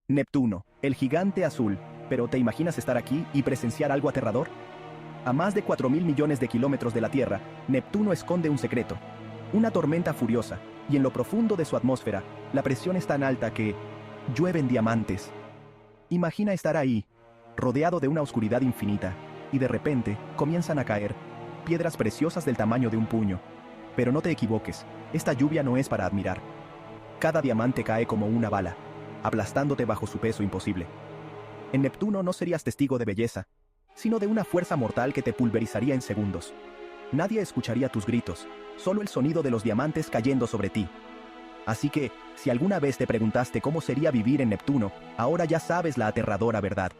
Neptuno, el gigante azul. ¿Pero te imaginas estar aquí y presenciar algo aterrador? A más de 4.000 millones de kilómetros de la Tierra, Neptuno esconde un secreto. Una tormenta furiosa, y en lo profundo de su atmósfera, la presión es tan alta que llueven diamantes. Imagina estar ahí, rodeado de una oscuridad infinita, y de repente comienzan a caer piedras preciosas del tamaño de un puño. Pero no te equivoques, esta lluvia no es para admirar. Cada diamante cae como una bala, aplastándote bajo su peso imposible. En Neptuno no serías testigo de belleza, sino de una fuerza mortal que te pulverizaría en segundos. Nadie escucharía tus gritos, solo el sonido de los diamantes cayendo sobre ti. Así que, si alguna vez te preguntaste cómo sería vivir en Neptuno, ahora ya sabes la aterradora verdad.